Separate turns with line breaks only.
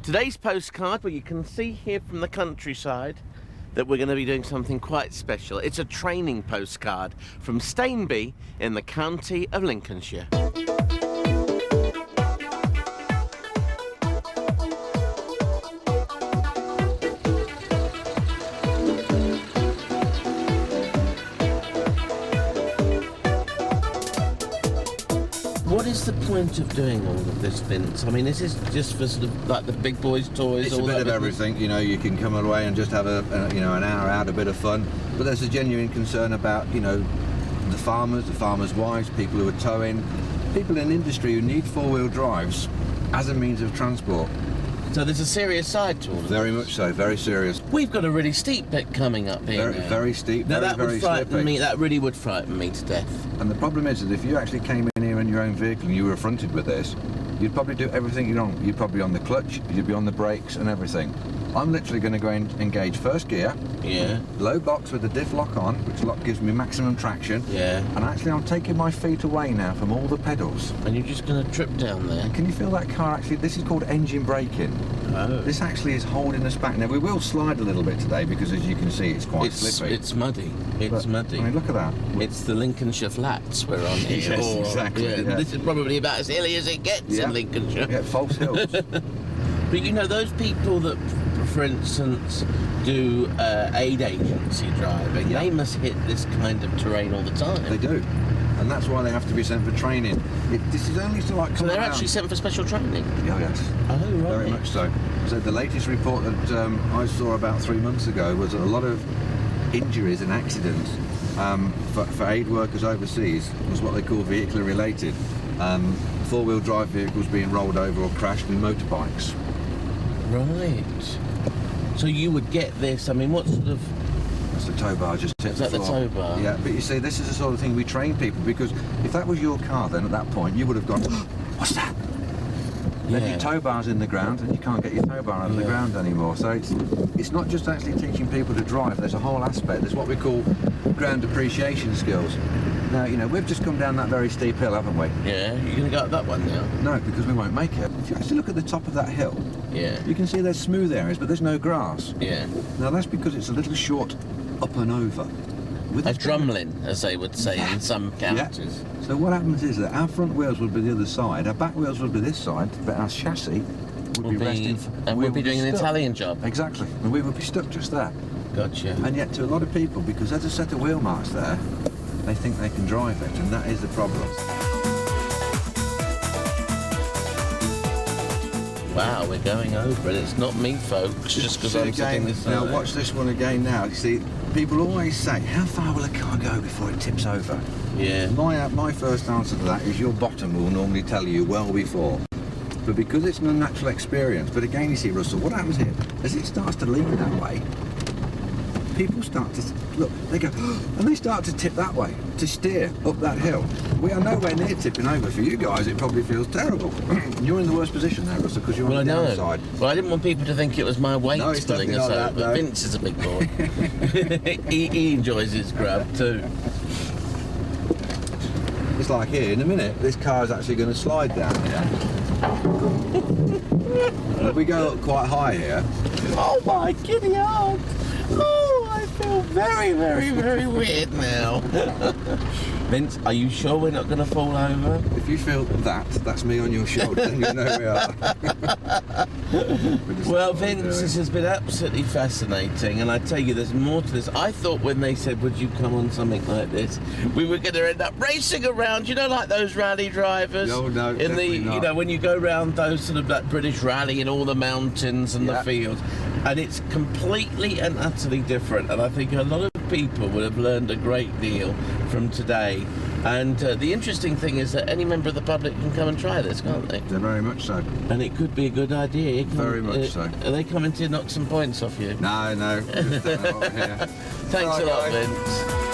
Today's postcard, well, you can see here from the countryside that we're going to be doing something quite special. It's a training postcard from Stainby in the county of Lincolnshire. What is the point of doing all of this, Vince? I mean, is this just for sort of like the big boys' toys?
It's a bit of everything, you know. You can come away and just have an hour out, a bit of fun. But there's a genuine concern about, you know, the farmers' wives, people who are towing, people in industry who need four-wheel drives as a means of transport.
So there's a serious side to all of this.
Very much so, very serious.
We've got a really steep bit coming up here.
Very steep.
Now that would frighten
slippy.
me. That really would frighten me to death.
And the problem is that if you actually came in here in your own vehicle and you were affronted with this, you'd probably do everything you'd on. You'd probably be on the clutch, you'd be on the brakes and everything. I'm literally going to go and engage first gear.
Yeah.
Low box with the diff lock on, which lock gives me maximum traction.
Yeah.
And actually I'm taking my feet away now from all the pedals.
And you're just going to trip down there.
Can you feel that car actually? This is called engine braking.
Oh.
This actually is holding us back. Now we will slide a little bit today because as you can see it's quite slippy.
It's muddy. It's muddy.
I mean, look at that.
It's the Lincolnshire flats we're on here.
Yes, exactly.
Yeah.
Yeah.
This is probably about as hilly as it gets in Lincolnshire.
Yeah, false hills.
But you know, those people that, for instance, do aid agency driving, they must hit this kind of terrain all the time.
They do. And that's why they have to be sent for training. This is only to like.
So they're actually sent for special training?
Oh, yes.
Oh, right.
Very much so. So the latest report that I saw about 3 months ago was a lot of injuries and accidents for aid workers overseas was what they call vehicular related. Four-wheel drive vehicles being rolled over or crashed in motorbikes.
Right. So you would get this, I mean, what sort of...
That's the tow bar just tipped the floor.
Is that the tow bar?
Yeah, but you see, this is the sort of thing we train people, because if that was your car then at that point, you would have gone, what's that? Then your tow bar's in the ground and you can't get your tow bar out of the ground anymore. So it's not just actually teaching people to drive, there's a whole aspect. There's what we call ground appreciation skills. Now, you know, we've just come down that very steep hill, haven't we?
Yeah, you're going to go up that one now?
No, because we won't make it. If you actually look at the top of that hill, you can see there's smooth areas, but there's no grass.
Yeah.
Now, that's because it's a little short up and over. With
a drumlin, as they would say in some counties.
Yeah. So what happens is that our front wheels would be the other side, our back wheels would be this side, but our chassis would be resting.
And we'd be doing an Italian job.
Exactly. And we would be stuck just there.
Gotcha.
And yet to a lot of people, because there's a set of wheel marks there, they think they can drive it, and that is the problem.
Wow, we're going over it. It's not me, folks, just because I'm sitting this side.
Now watch this one again now. You see, people always say, how far will a car go before it tips over?
Yeah.
My first answer to that is your bottom will normally tell you well before. But because it's an unnatural experience, but again, you see, Russell, what happens here, as it starts to lean that way, people start to, look, they go, and they start to tip that way, to steer up that hill. We are nowhere near tipping over. For you guys, it probably feels terrible. You're in the worst position there, Russell, because you're on the downside.
Well, I didn't want people to think it was my weight pulling us over, but Vince is a big boy. he enjoys his grub too.
It's like here, in a minute, this car is actually going to slide down here. And if we go up quite high here...
Oh my giddy aunt! Oh, I feel very, very, very weird now. Vince, are you sure we're not going to fall over?
If you feel that's me on your shoulder, then you know we are.
Well, Vince, this has been absolutely fascinating, and I tell you, there's more to this. I thought when they said, would you come on something like this, we were going to end up racing around, you know, like those rally drivers?
No,
in the,
not.
you know, when you go around those sort of that British rally in all the mountains and the fields, and it's completely and utterly different, and I think a lot of people would have learned a great deal from today. And the interesting thing is that any member of the public can come and try this, can't they?
They're very much so.
And it could be a good idea.
Very much so.
Are they coming to knock some points off you?
No.
Thanks a lot, Vince.